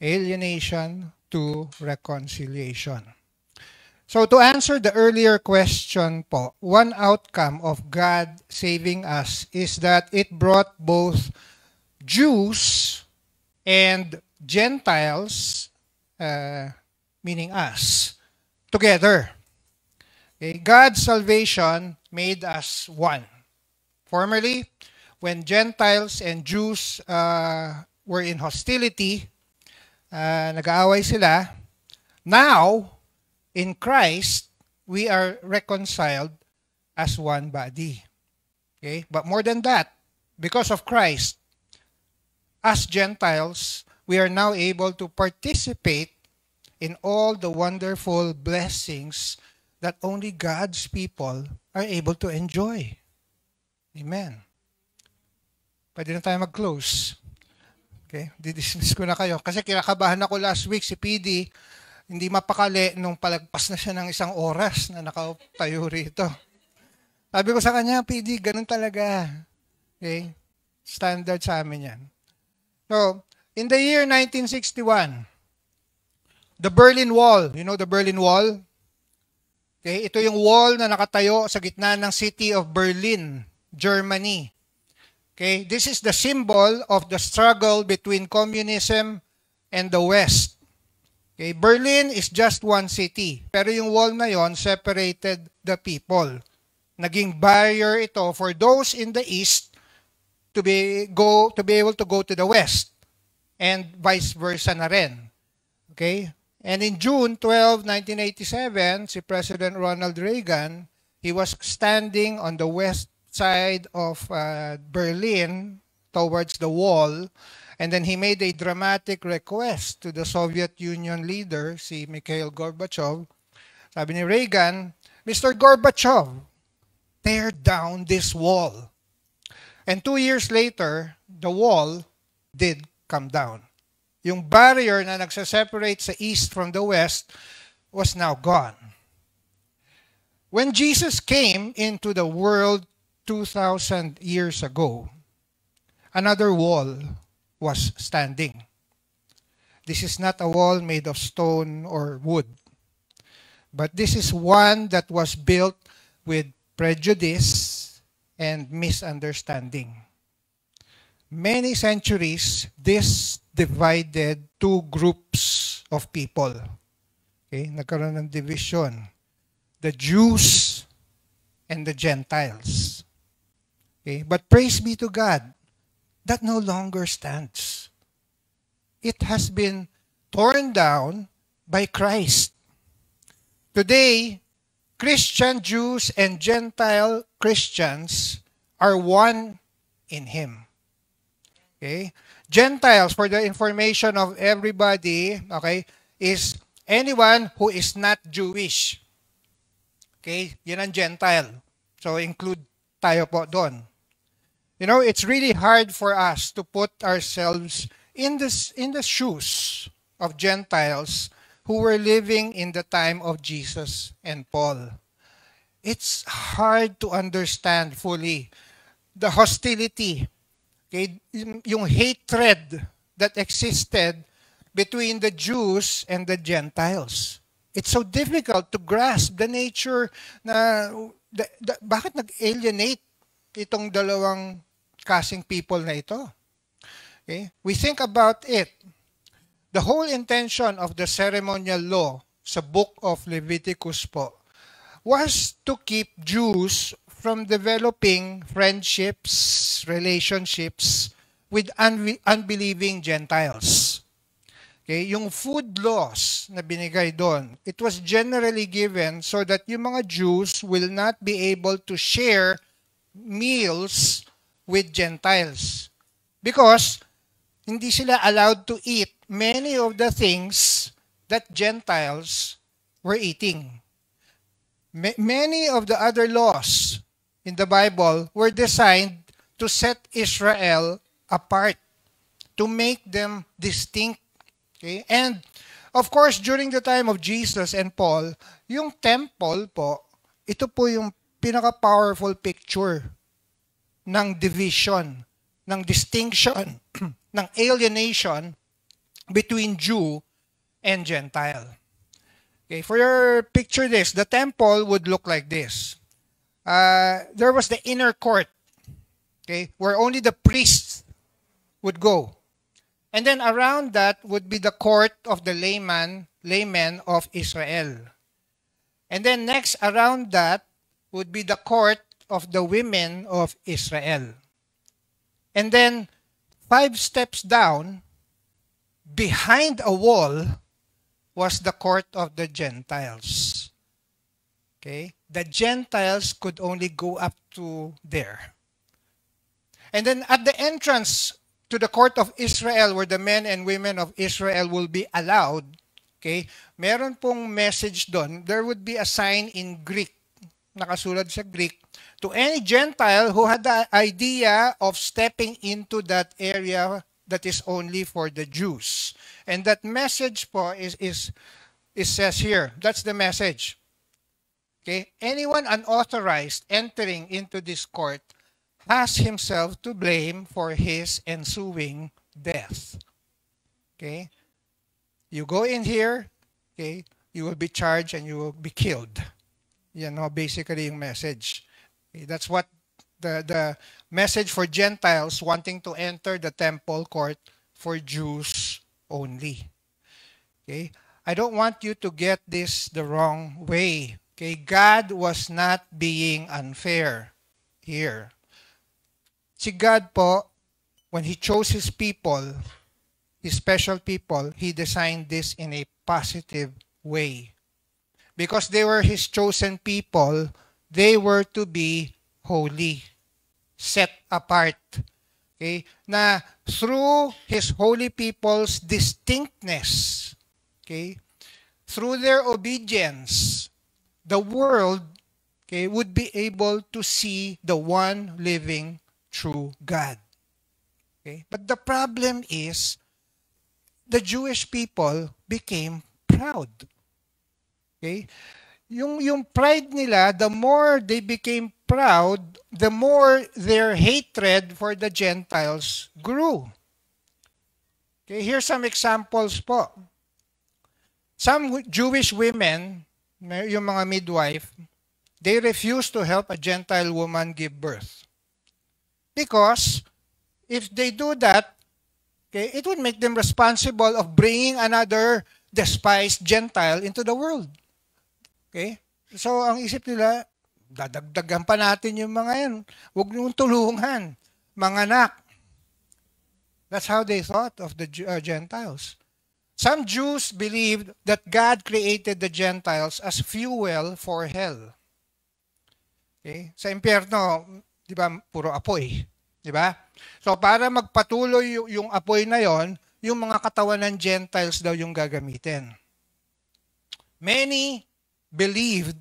alienation to reconciliation. So to answer the earlier question po, one outcome of God saving us is that it brought both Jews and Gentiles, meaning us, together. Okay? God's salvation made us one. Formerly, when Gentiles and Jews were in hostility, nag-aaway sila. Now, in Christ, we are reconciled as one body. Okay? But more than that, because of Christ, as Gentiles, we are now able to participate in all the wonderful blessings that only God's people are able to enjoy. Amen. Pwede na tayo mag-close. Okay? Didismiss ko na kayo. Kasi kinakabahan ako last week, si PD, hindi mapakali nung palagpas na siya ng 1 oras na nakatayo rito. Sabi ko sa kanya, PD, ganun talaga. Okay? Standard sa amin yan. So, in the year 1961, the Berlin Wall, you know the Berlin Wall? Okay, ito yung wall na nakatayo sa gitna ng city of Berlin, Germany. Okay, this is the symbol of the struggle between communism and the West. Okay, Berlin is just one city, pero yung wall na yon separated the people. Naging barrier ito for those in the East to be able to go to the West, and vice versa na rin. Okay? And in June 12, 1987, si President Ronald Reagan, he was standing on the west side of Berlin towards the wall, and then he made a dramatic request to the Soviet Union leader, si Mikhail Gorbachev. Sabi ni Reagan, Mr. Gorbachev, tear down this wall. And 2 years later, the wall did come down. Yung barrier na nagsaseparate sa east from the west was now gone. When Jesus came into the world 2,000 years ago, another wall was standing. This is not a wall made of stone or wood, but this is one that was built with prejudice and misunderstanding. Many centuries, this divided two groups of people. Okay? Nagkaroon ng division. The Jews and the Gentiles. Okay? But praise be to God, that no longer stands. It has been torn down by Christ. Today, Christian Jews and Gentile Christians are one in Him. Okay? Gentiles, for the information of everybody, okay, is anyone who is not Jewish. Okay? Yan ang Gentile. So, include tayo po doon. You know, it's really hard for us to put ourselves in the shoes of Gentiles who were living in the time of Jesus and Paul. It's hard to understand fully the hostility, okay, yung hatred that existed between the Jews and the Gentiles. It's so difficult to grasp the nature na bakit nag-alienate itong dalawang kasing people na ito. Okay? We think about it. The whole intention of the ceremonial law sa book of Leviticus po was to keep Jews from developing friendships, relationships with unbelieving Gentiles. Okay, yung food laws na binigay doon, it was generally given so that yung mga Jews will not be able to share meals with Gentiles. Because hindi sila allowed to eat many of the things that Gentiles were eating. Many of the other laws in the Bible were designed to set Israel apart, to make them distinct. Okay? And, of course, during the time of Jesus and Paul, yung temple po, ito po yung pinaka-powerful picture ng division, ng distinction, ng alienation between Jew and Gentile. Okay, for your picture this, the temple would look like this. There was the inner court, okay, where only the priests would go. And then around that would be the court of the laymen of Israel. And then next around that would be the court of the women of Israel. And then 5 steps down, behind a wall, was the court of the Gentiles. Okay? The Gentiles could only go up to there. And then at the entrance to the court of Israel, where the men and women of Israel will be allowed, okay, meron pong message doon. There would be a sign in Greek, nakasulat sa Greek, to any Gentile who had the idea of stepping into that area that is only for the Jews. And that message po is says here. That's the message. Okay? Anyone unauthorized entering into this court has himself to blame for his ensuing death. Okay? You go in here, okay, you will be charged and you will be killed. You know, basically yung message. Okay, that's what the message for Gentiles wanting to enter the temple court for Jews only. Okay? I don't want you to get this the wrong way. Okay? God was not being unfair here. Si God po, when He chose His people, His special people, He designed this in a positive way. Because they were His chosen people, they were to be holy, set apart. Okay? Na through His holy people's distinctness, okay, through their obedience, the world, okay, would be able to see the one living true God. Okay? But the problem is, the Jewish people became proud. Okay? Yung pride nila, the more they became proud, the more their hatred for the Gentiles grew. Okay, here's some examples po. Some Jewish women, yung mga midwife, they refused to help a Gentile woman give birth. Because if they do that, okay, it would make them responsible of bringing another despised Gentile into the world. Okay? So, ang isip nila, dadagdagan pa natin yung mga yan. Huwag niyong tulungan, mga anak. That's how they thought of the Gentiles. Some Jews believed that God created the Gentiles as fuel for hell. Okay? Sa impyerno, di ba, puro apoy. Di ba? So, para magpatuloy yung apoy na yon, yung mga katawan ng Gentiles daw yung gagamitin. Many believed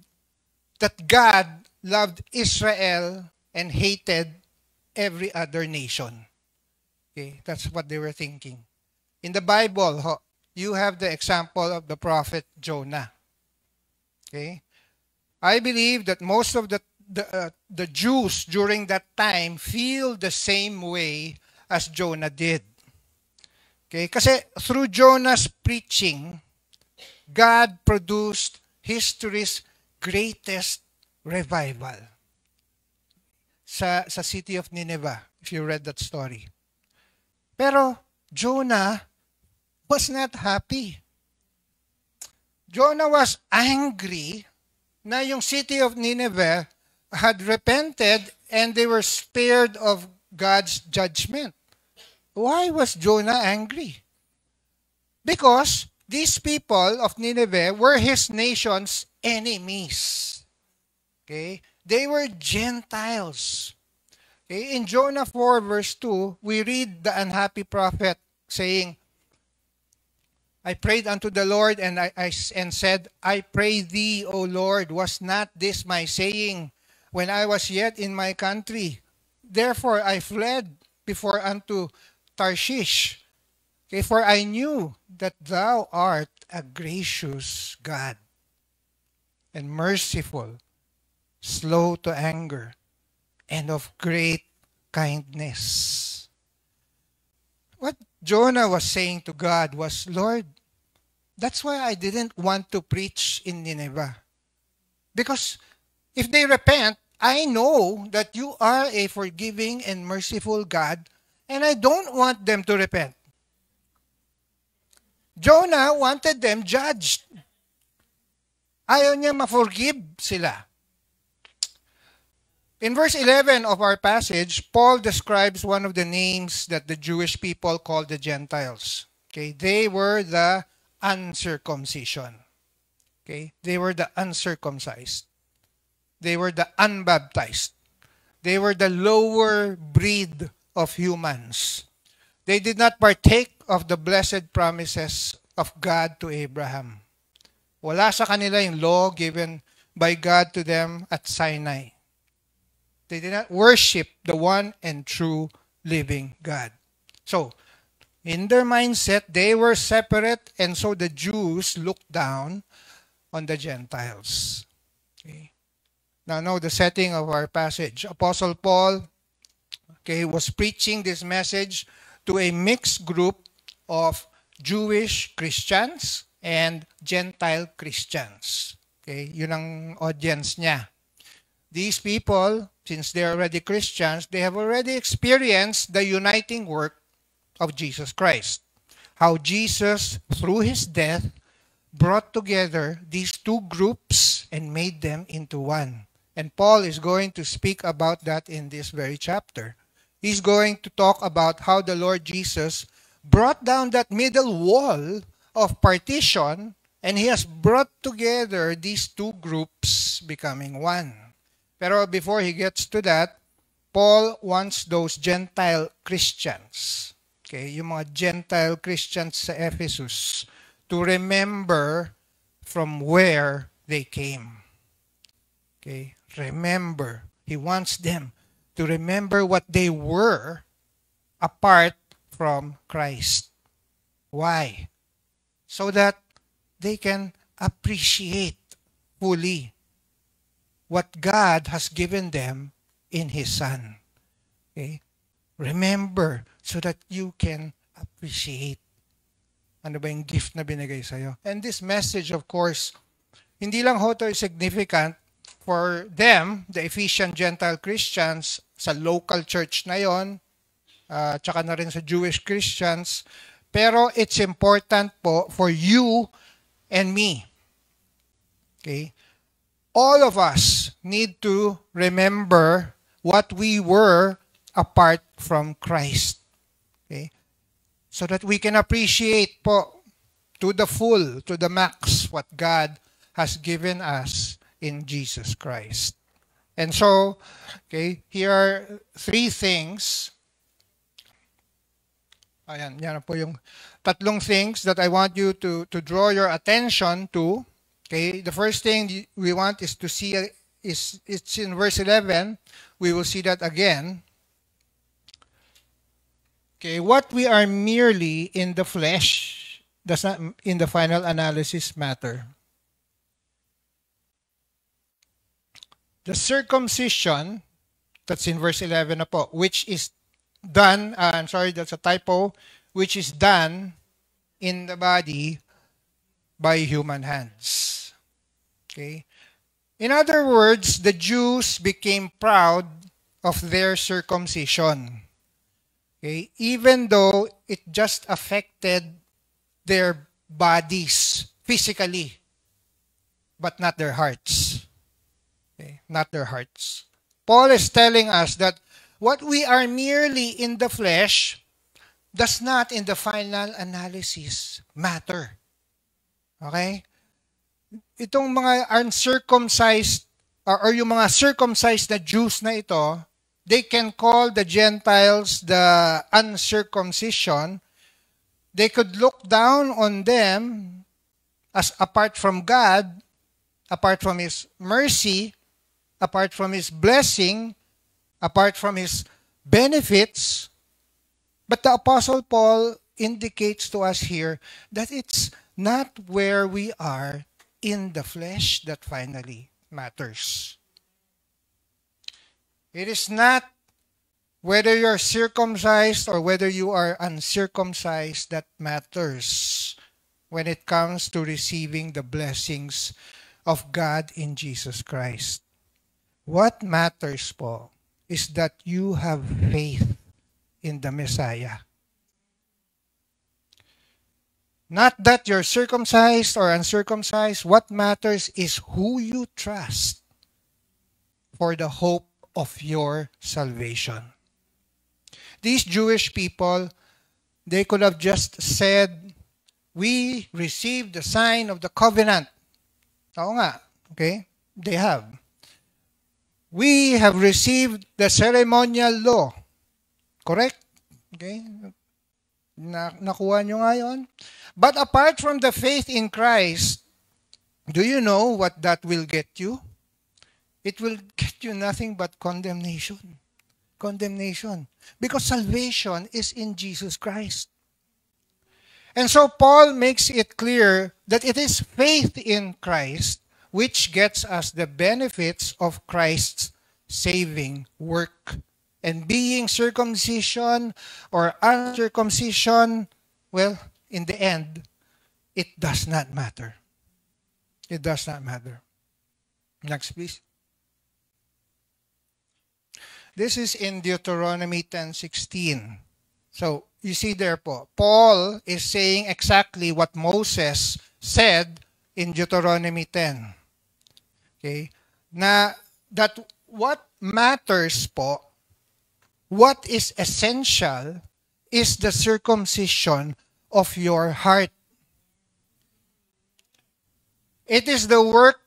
that God loved Israel and hated every other nation. Okay, that's what they were thinking. In the Bible, you have the example of the prophet Jonah. Okay, I believe that most of the Jews during that time feel the same way as Jonah did. Okay, kasi through Jonah's preaching, God produced history's greatest revival sa city of Nineveh, if you read that story. Pero Jonah was not happy. Jonah was angry na yung city of Nineveh had repented and they were spared of God's judgment. Why was Jonah angry? Because these people of Nineveh were his nation's enemies. Okay? They were Gentiles. Okay? In Jonah 4 verse 2, we read the unhappy prophet saying, I prayed unto the Lord and said, I pray thee, O Lord, was not this my saying when I was yet in my country? Therefore I fled before unto Tarshish. Okay, for I knew that thou art a gracious God and merciful, slow to anger, and of great kindness. What Jonah was saying to God was, Lord, that's why I didn't want to preach in Nineveh. Because if they repent, I know that you are a forgiving and merciful God, and I don't want them to repent. Jonah wanted them judged. Ayaw niya ma-forgive sila. In verse 11 of our passage, Paul describes one of the names that the Jewish people called the Gentiles. Okay, they were the uncircumcision. Okay, they were the uncircumcised. They were the unbaptized. They were the lower breed of humans. They did not partake of the blessed promises of God to Abraham. Wala sa kanila yung law given by God to them at Sinai. They did not worship the one and true living God. So, in their mindset, they were separate, and so the Jews looked down on the Gentiles. Okay. Now, know the setting of our passage. Apostle Paul, was preaching this message to a mixed group of Jewish Christians and Gentile Christians. Okay, yun ang audience niya. These people, since they're already Christians, they have already experienced the uniting work of Jesus Christ. How Jesus, through his death, brought together these two groups and made them into one. And Paul is going to speak about that in this very chapter. He's going to talk about how the Lord Jesus brought down that middle wall of partition, and he has brought together these two groups becoming one. Pero before he gets to that, Paul wants those Gentile Christians, yung mga Gentile Christians sa Ephesus, to remember from where they came. Remember. He wants them to remember what they were apart from Christ. Why? So that they can appreciate fully what God has given them in His Son. Remember, so that you can appreciate ano ba yung gift na binigay sa'yo. And this message, of course, hindi lang ho ito significant for them, the Ephesian Gentile Christians, sa local church na yon, tsaka na rin sa Jewish Christians, pero it's important po for you and me. All of us need to remember what we were apart from Christ. So that we can appreciate po to the full, to the max, what God has given us in Jesus Christ. And so, here are three things. Ayan, yan po yung tatlong things that I want you to draw your attention to. The first thing we want is to see, it's in verse 11. We will see that again. What we are merely in the flesh does not, in the final analysis, matter. The circumcision, that's in verse 11 na po, which is done, I'm sorry, that's a typo, which is done in the body by human hands. In other words, the Jews became proud of their circumcision. Even though it just affected their bodies physically, but not their hearts. Not their hearts. Paul is telling us that what we are merely in the flesh does not, in the final analysis, matter. Itong mga uncircumcised, or yung mga circumcised na Jews na ito, they can call the Gentiles the uncircumcision. They could look down on them as apart from God, apart from His mercy, apart from His blessing, apart from His benefits. But the Apostle Paul indicates to us here that it's not where we are in the flesh that finally matters. It is not Whether you're circumcised or whether you are uncircumcised, that matters when it comes to receiving the blessings of God in Jesus Christ. What matters po is that you have faith in the Messiah. Not that you're circumcised or uncircumcised. What matters is who you trust for the hope of your salvation. These Jewish people, they could have just said, we received the sign of the covenant. Oo nga, okay? They have. We have received the ceremonial law. Correct? Okay? Nakuha nyo nga yun? But apart from the faith in Christ, do you know what that will get you? It will get you nothing but condemnation. Condemnation. Because salvation is in Jesus Christ. And so Paul makes it clear that it is faith in Christ which gets us the benefits of Christ's saving work. And being circumcision or uncircumcision, well, in the end, it does not matter. It does not matter. Next, please. This is in Deuteronomy 10:16. So, you see there po, Paul is saying exactly what Moses said in Deuteronomy 10. Okay? Na, that what matters po, what is essential is the circumcision of your heart. It is the work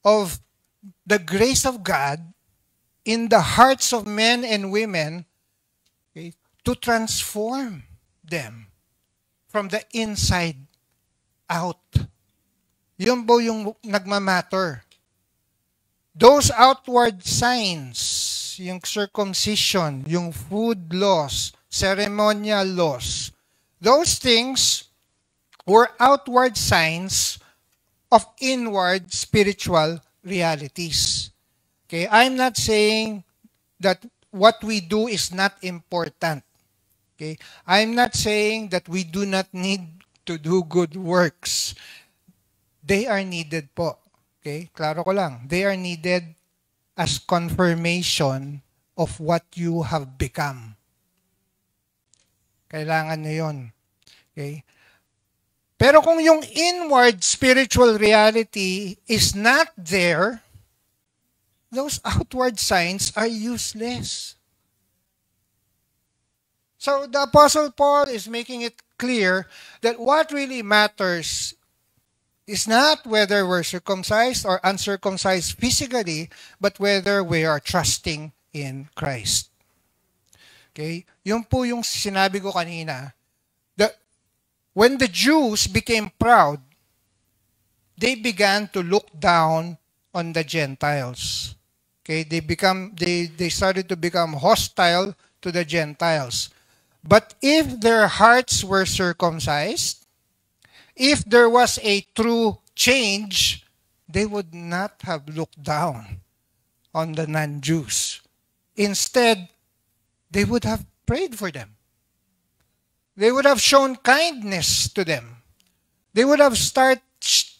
of the grace of God in the hearts of men and women, okay, to transform them from the inside out. Yun po yung nagmamatter. Those outward signs, yung circumcision, yung food laws, ceremonial laws, those things were outward signs of inward spiritual realities. Okay, I'm not saying that what we do is not important. Okay, I'm not saying that we do not need to do good works. They are needed po. Okay, klaro ko lang. They are needed as confirmation of what you have become. Kailangan nyo yun. Okay? Pero kung yung inward spiritual reality is not there, those outward signs are useless. So the Apostle Paul is making it clear that what really matters is not whether we're circumcised or uncircumcised physically, but whether we are trusting in Christ. Okay? Yun po yung sinabi ko kanina. That when the Jews became proud, they began to look down on the Gentiles. Okay? They started to become hostile to the Gentiles. But if their hearts were circumcised, if there was a true change, they would not have looked down on the non-Jews. Instead, they would have prayed for them. They would have shown kindness to them. They would have started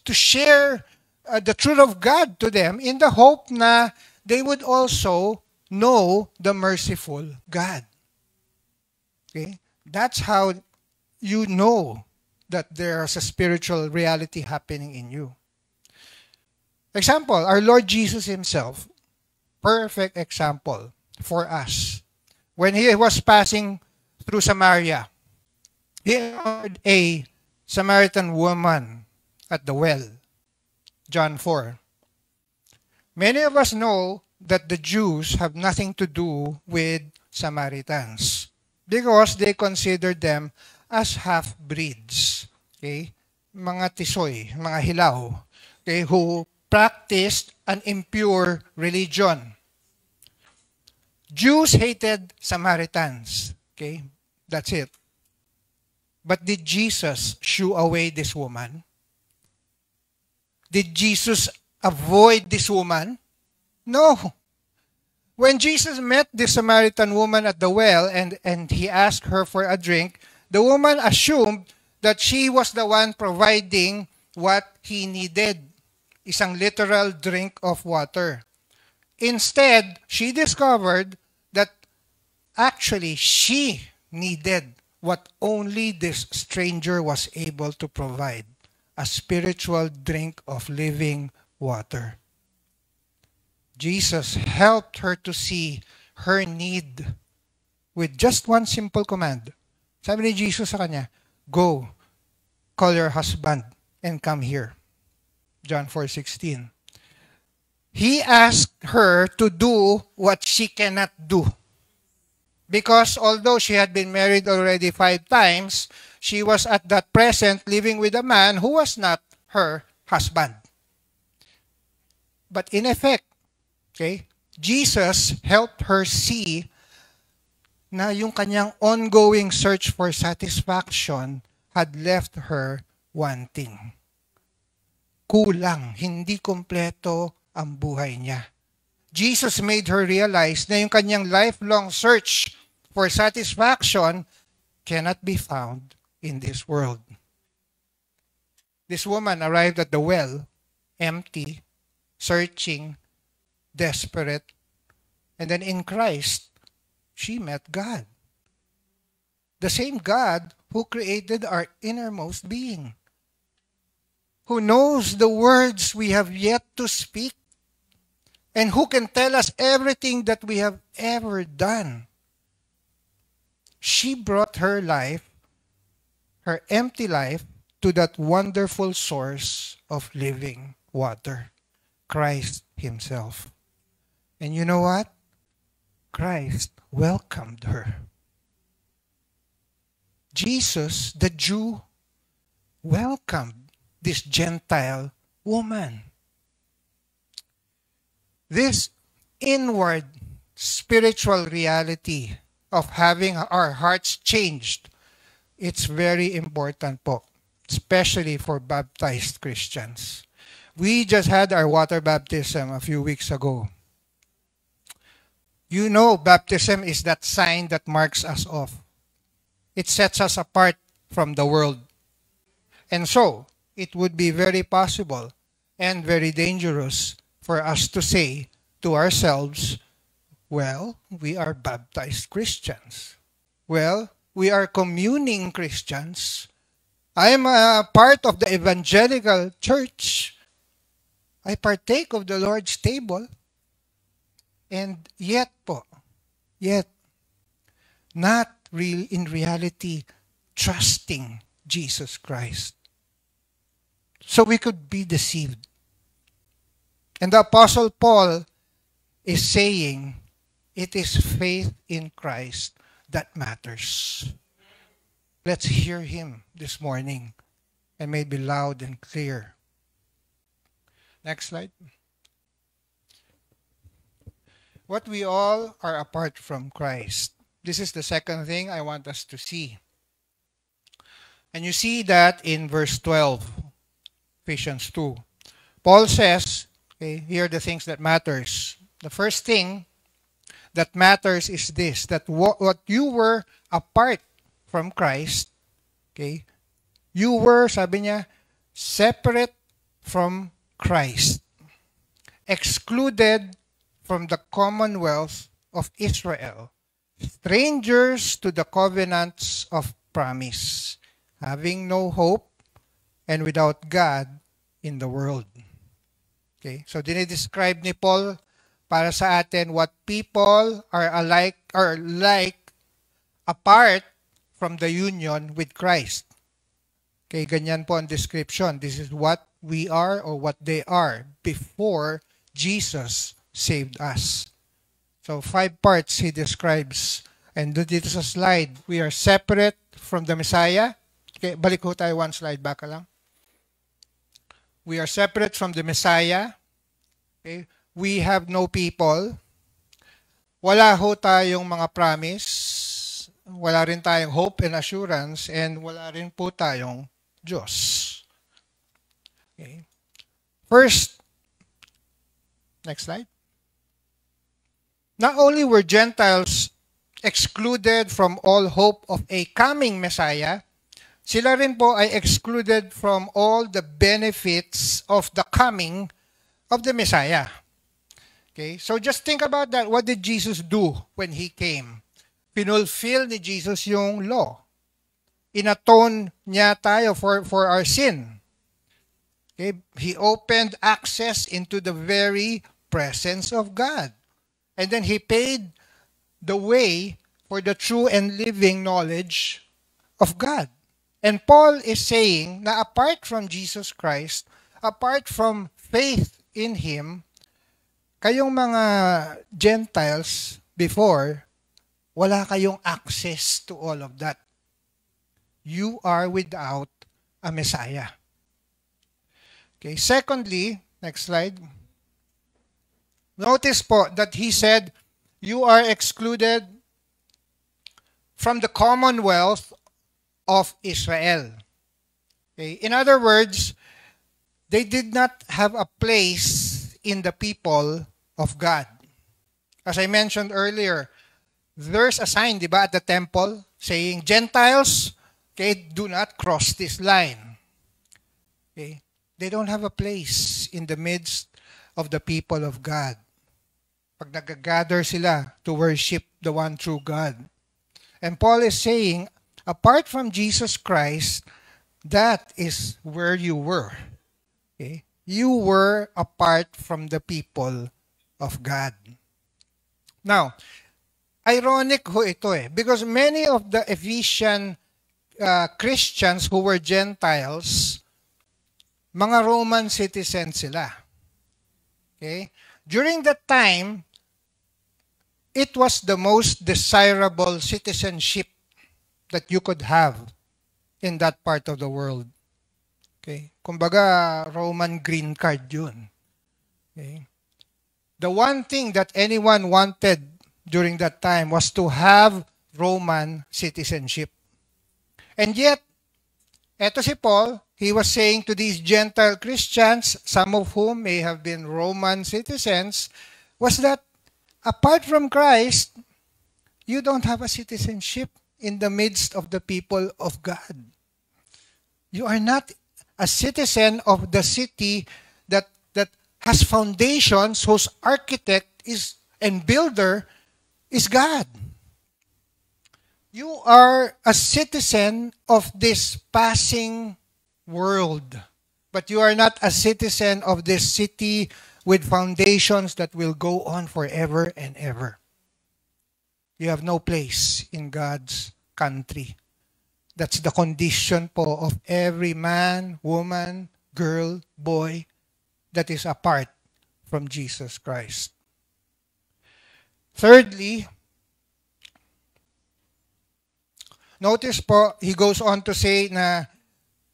to share the truth of God to them in the hope na they would also know the merciful God. Okay? That's how you know that there's a spiritual reality happening in you. Example, our Lord Jesus Himself, perfect example for us. When He was passing through Samaria, He encountered a Samaritan woman at the well. John 4. Many of us know that the Jews have nothing to do with Samaritans because they consider them as half-breeds. Okay? Mga tisoy, mga hilaw, okay, who practiced an impure religion. Jews hated Samaritans. Okay? That's it. But did Jesus shoo away this woman? Did Jesus avoid this woman? No. When Jesus met the Samaritan woman at the well and he asked her for a drink, the woman assumed that she was the one providing what he needed, isang literal drink of water. Instead, she discovered that actually she needed what only this stranger was able to provide, a spiritual drink of living water. Jesus helped her to see her need with just one simple command. Sabi ni Jesus sa kanya, "Go, call your husband and come here." John 4:16. He asked her to do what she cannot do. Because although she had been married already 5 times, she was at that present living with a man who was not her husband. But in effect, okay, Jesus helped her see na yung kanyang ongoing search for satisfaction had left her wanting. Kulang, hindi kompleto ang buhay niya. Jesus made her realize na yung kanyang lifelong search for satisfaction cannot be found in this world. This woman arrived at the well, empty, searching, desperate, and then in Christ, she met God. The same God who created our innermost being, who knows the words we have yet to speak, and who can tell us everything that we have ever done. She brought her life, her empty life, to that wonderful source of living water, Christ Himself. And you know what? Christ welcomed her. Jesus, the Jew, welcomed this Gentile woman. This inward spiritual reality of having our hearts changed, it's very important po, especially for baptized Christians. We just had our water baptism a few weeks ago. You know, baptism is that sign that marks us off. It sets us apart from the world. And so, it would be very possible and very dangerous for us to say to ourselves, well, we are baptized Christians. Well, we are communing Christians. I am a part of the evangelical church. I partake of the Lord's table. And yet not real in reality trusting Jesus Christ. So we could be deceived. And the Apostle Paul is saying, it is faith in Christ that matters. Let's hear him this morning, and may it be loud and clear. Next slide. What we all are apart from Christ. This is the second thing I want us to see. And you see that in verse 12, Ephesians 2. Paul says, okay, here are the things that matters. The first thing that matters is this, that what you were apart from Christ, okay, you were, sabi niya, separate from Christ, excluded from the commonwealth of Israel, strangers to the covenants of promise, having no hope and without God in the world. Okay, so dinidescribe ni Paul para sa atin what people are like apart from the union with Christ. Okay, ganyan po ang description. This is what we are or what they are before Jesus saved us. So 5 parts he describes. And dito sa slide, we are separate from the Messiah. Okay, balik ho tayo 1 slide back lang. We are separate from the Messiah. Okay, we have no people. Wala ho tayong mga promise. Wala rin tayong hope and assurance. And wala rin po tayong Diyos. Okay. First, next slide. not only were Gentiles excluded from all hope of a coming Messiah, sila rin po ay excluded from all the benefits of the coming of the Messiah. Okay? So just think about that. What did Jesus do when He came? Pinulfill ni Jesus yung law. Inatone niya tayo for our sin. Okay? He opened access into the very presence of God. And then He paid the way for the true and living knowledge of God. And Paul is saying na apart from Jesus Christ, apart from faith in Him, kayong mga Gentiles before, wala kayong access to all of that. You are without a Messiah. Okay, secondly, next slide. Notice po that he said, you are excluded from the commonwealth of Israel. Okay? In other words, they did not have a place in the people of God. As I mentioned earlier, there's a sign, di ba, at the temple saying, Gentiles, okay, do not cross this line. Okay? They don't have a place in the midst of the people of God. Pag nag-gather sila to worship the one true God. And Paul is saying, apart from Jesus Christ, that is where you were. Okay? You were apart from the people of God. Now, ironic ho ito because many of the Ephesian Christians who were Gentiles, mga Roman citizens sila. Okay? During that time, it was the most desirable citizenship that you could have in that part of the world. Okay? Kumbaga, Roman green card yun. Okay? The one thing that anyone wanted during that time was to have Roman citizenship. And yet, eto si Paul, he was saying to these Gentile Christians, some of whom may have been Roman citizens, was that apart from Christ, you don't have a citizenship in the midst of the people of God. You are not a citizen of the city that has foundations, whose architect is and builder is God. You are a citizen of this passing world, but you are not a citizen of this city with foundations that will go on forever and ever. You have no place in God's country. That's the condition po of every man, woman, girl, boy that is apart from Jesus Christ. Thirdly, notice po, he goes on to say na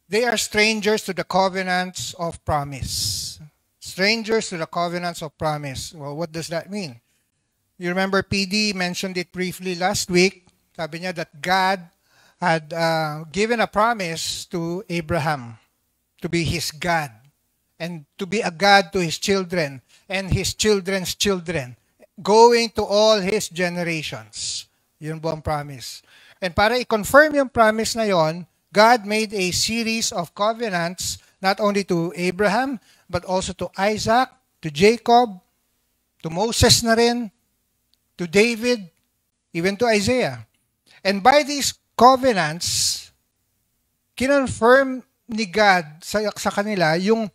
they are strangers to the covenants of promise. Strangers to the covenants of promise. Well, what does that mean? You remember PD mentioned it briefly last week. Sabi niya that God had given a promise to Abraham to be his God and to be a God to his children and his children's children, going to all his generations. Yun po ang promise. And para i-confirm yung promise na yon, God made a series of covenants not only to Abraham, but also to Isaac, to Jacob, to Moses na rin, to David, even to Isaiah. And by these covenants, kinonfirm ni God sa kanila yung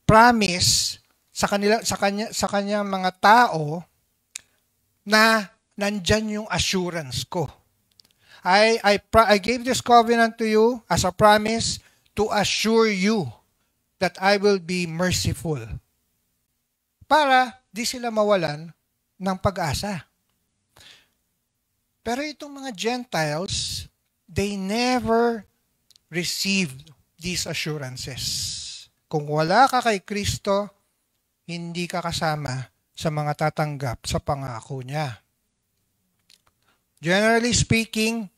promise sa kanyang mga tao na nandyan yung assurance ko. I gave this covenant to you as a promise to assure you that I will be merciful. Para di sila mawalan ng pag-asa. Pero itong mga Gentiles, they never received these assurances. Kung wala ka kay Kristo, hindi ka kasama sa mga tatanggap sa pangako niya. Generally speaking,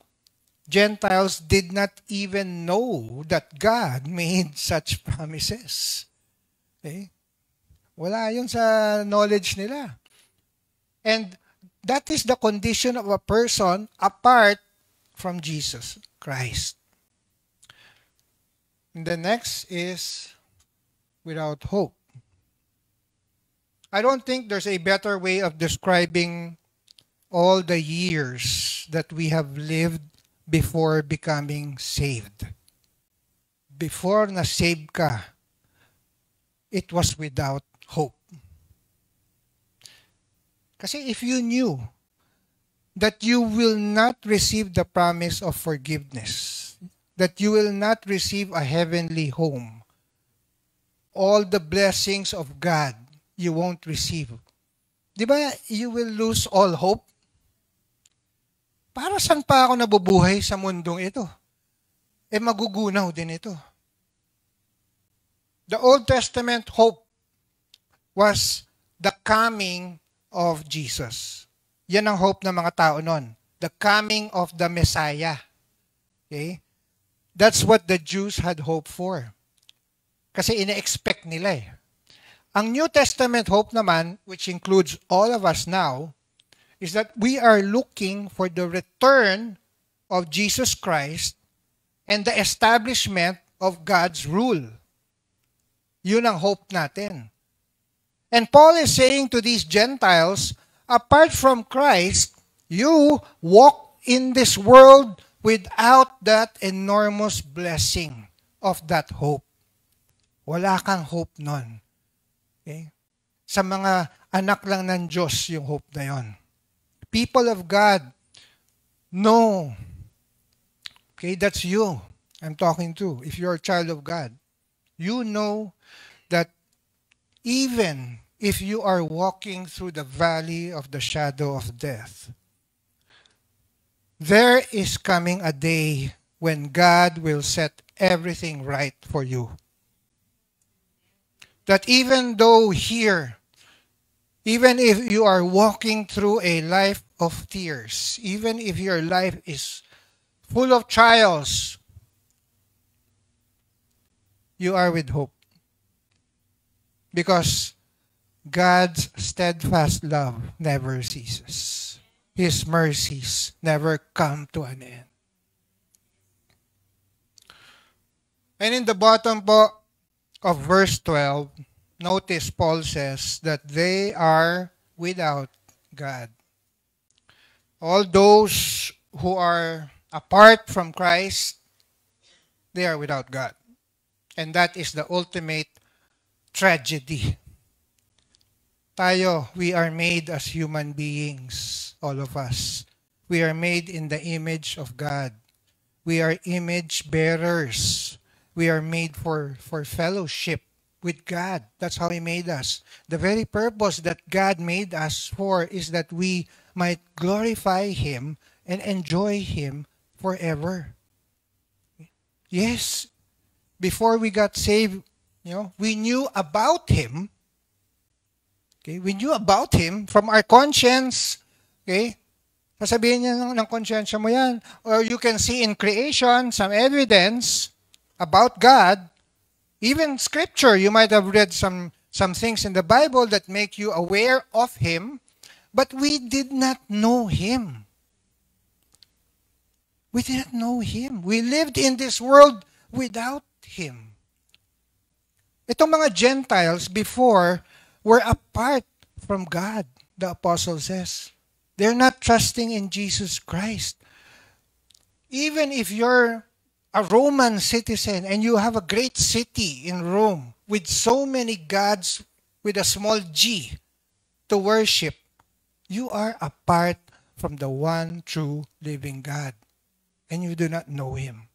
Gentiles did not even know that God made such promises. Okay? Wala yun sa knowledge nila. And That is the condition of a person apart from Jesus Christ. And the next is without hope. I don't think there's a better way of describing all the years that we have lived before becoming saved. Before na-save ka, it was without hope. Kasi if you knew that you will not receive the promise of forgiveness, that you will not receive a heavenly home, all the blessings of God you won't receive. Di ba, you will lose all hope? Para saan pa ako nabubuhay sa mundong ito? Magugunaw din ito. The Old Testament hope was the coming of Jesus. Yan ang hope ng mga tao noon. The coming of the Messiah. Okay? That's what the Jews had hope for. Kasi ina-expect nila eh. Ang New Testament hope naman, which includes all of us now, is that we are looking for the return of Jesus Christ and the establishment of God's rule. Yun ang hope natin. And Paul is saying to these Gentiles, apart from Christ, you walk in this world without that enormous blessing of that hope. Wala kang hope nun. Okay? Sa mga anak lang ng Diyos yung hope na yon. People of God, no. Okay, that's you I'm talking to. If you're a child of God, you know that even if you are walking through the valley of the shadow of death, there is coming a day when God will set everything right for you. That even though here, even if you are walking through a life of tears, even if your life is full of trials, you are with hope. Because God's steadfast love never ceases. His mercies never come to an end. And in the bottom po of verse 12, notice Paul says that they are without God. All those who are apart from Christ, they are without God. And that is the ultimate tragedy. Tayo, we are made as human beings, all of us. We are made in the image of God. We are image bearers. We are made for fellowship with God. That's how He made us. The very purpose that God made us for is that we might glorify Him and enjoy Him forever. Yes, before we got saved, we knew about Him. Okay, we knew about Him from our conscience. Okay, sasabihin niya ng konsyensya mo yan. Or you can see in creation some evidence about God. Even Scripture, you might have read some things in the Bible that make you aware of Him, but we did not know Him. We did not know Him. We lived in this world without Him. Itong mga Gentiles before were apart from God, the apostle says. They're not trusting in Jesus Christ. Even if you're a Roman citizen and you have a great city in Rome with so many gods with a small g to worship, you are apart from the one true living God. And you do not know Him.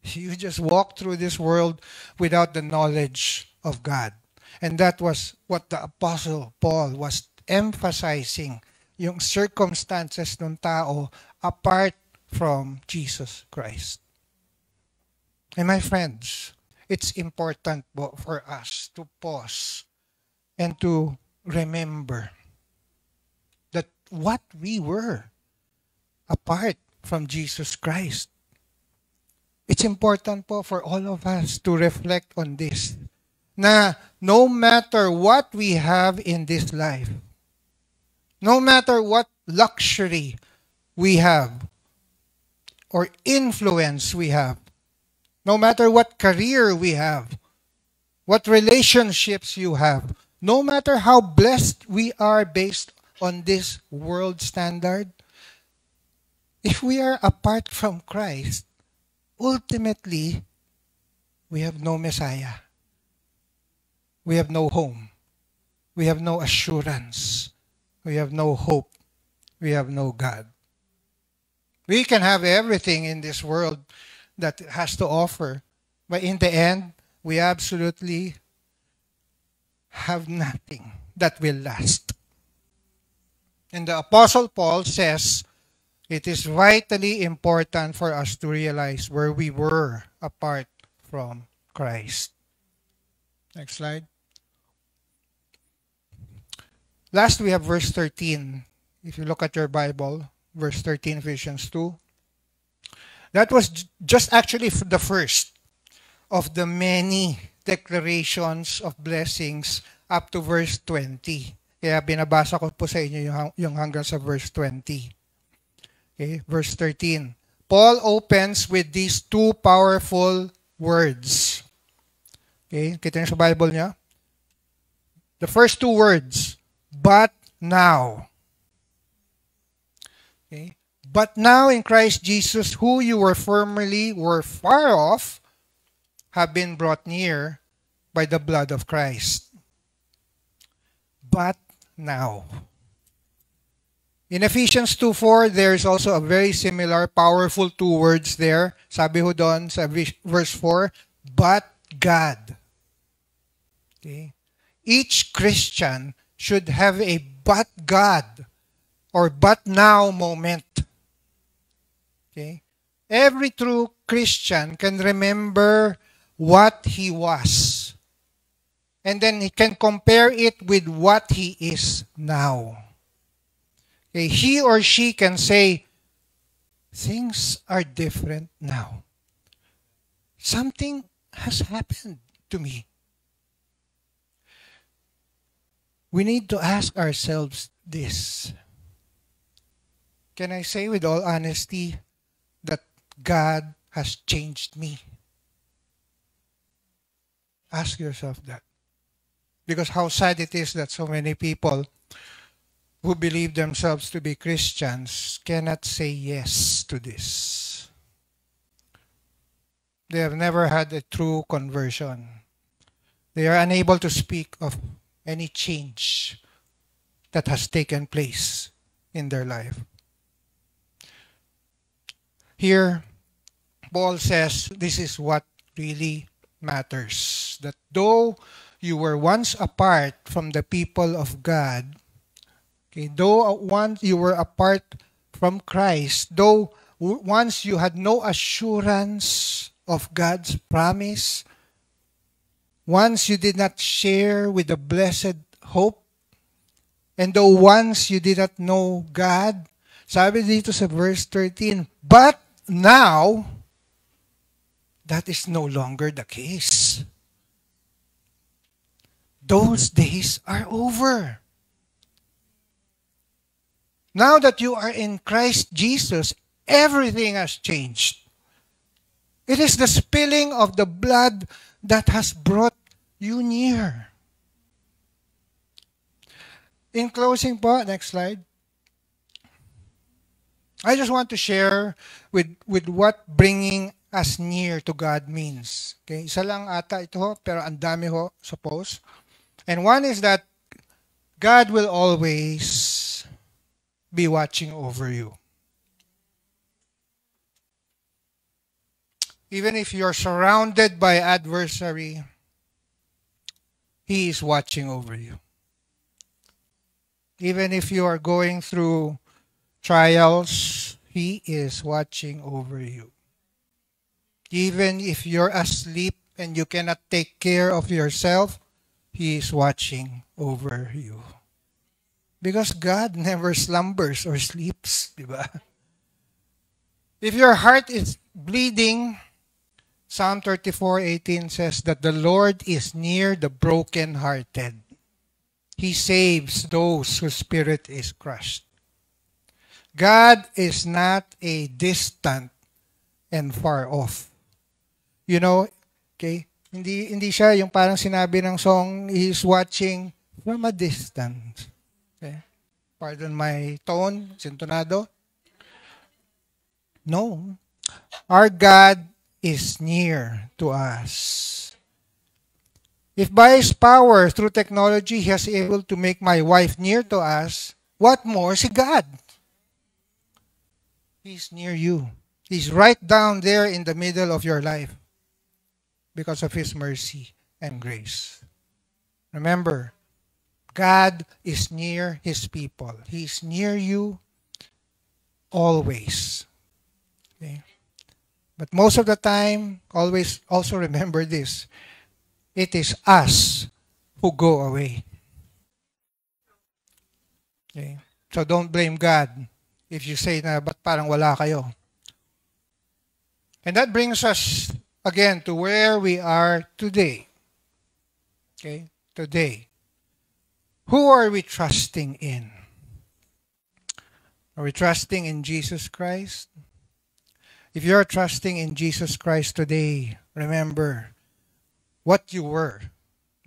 You just walk through this world without the knowledge of God. And that was what the Apostle Paul was emphasizing, yung circumstances ng tao apart from Jesus Christ. And my friends, it's important for us to pause and to remember that what we were apart from Jesus Christ. It's important po for all of us to reflect on this. Na no matter what we have in this life, No matter what luxury we have or influence we have, no matter what career we have, what relationships you have, no matter how blessed we are based on this world standard, if we are apart from Christ, ultimately, we have no Messiah. We have no home. We have no assurance. We have no hope. We have no God. We can have everything in this world that it has to offer, but in the end, we absolutely have nothing that will last. And the Apostle Paul says, it is vitally important for us to realize where we were apart from Christ. Next slide. Last, we have verse 13. If you look at your Bible, verse 13, Ephesians 2. That was just actually the first of the many declarations of blessings up to verse 20. Kaya binabasa ko po sa inyo yung hanggang sa verse 20. Okay, verse 13. Paul opens with these two powerful words. Okay, kita niyo sa Bible niya? The first two words, but now. Okay? But now in Christ Jesus, who you were formerly far off, have been brought near by the blood of Christ. But now. In Ephesians 2:4, there's also a very similar, powerful two words there. Sabi ho doon sa verse 4, but God. Okay? Each Christian should have a but God or but now moment. Okay? Every true Christian can remember what he was. And then he can compare it with what he is now. Okay? He or she can say, things are different now. Something has happened to me. We need to ask ourselves this. Can I say with all honesty that God has changed me? Ask yourself that. Because how sad it is that so many people who believe themselves to be Christians cannot say yes to this. They have never had a true conversion. They are unable to speak of any change that has taken place in their life. Here, Paul says this is what really matters. That though you were once apart from the people of God, okay, though once you were apart from Christ, though once you had no assurance of God's promise, once you did not share with the blessed hope, and though once you did not know God, sabi dito sa verse 13, but now, that is no longer the case. Those days are over. Now that you are in Christ Jesus, everything has changed. It is the spilling of the blood that has brought you near. In closing po, next slide. I just want to share with what bringing us near to God means. Okay, isa lang ata ito ho, pero ang dami ho, suppose. And one is that God will always be watching over you. Even if you're surrounded by adversary, He is watching over you. Even if you are going through trials, He is watching over you. Even if you're asleep and you cannot take care of yourself, He is watching over you. Because God never slumbers or sleeps, diba? If your heart is bleeding, Psalm 34:18 says that the Lord is near the brokenhearted. He saves those whose spirit is crushed. God is not a distant and far off. You know, okay? Hindi siya yung parang sinabi ng song, He's watching from a distance. Okay? Pardon my tone, sintonado. No. Our God is near to us. If by His power through technology He is able to make my wife near to us, what more si God? He's near you. He's right down there in the middle of your life because of His mercy and grace. Remember, God is near His people. He's near you always. Okay? But most of the time, always also remember this. It is us who go away. Okay? So don't blame God if you say na, ba't parang wala kayo? And that brings us again to where we are today. Okay? Today. Who are we trusting in? Are we trusting in Jesus Christ? If you're trusting in Jesus Christ today, remember what you were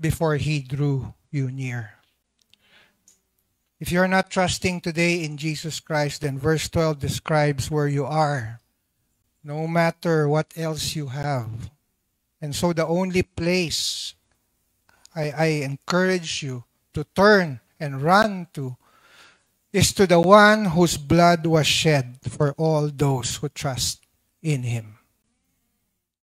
before He drew you near. If you're not trusting today in Jesus Christ, then verse 12 describes where you are, no matter what else you have. And so the only place I encourage you to turn and run to is to the one whose blood was shed for all those who trust in Him.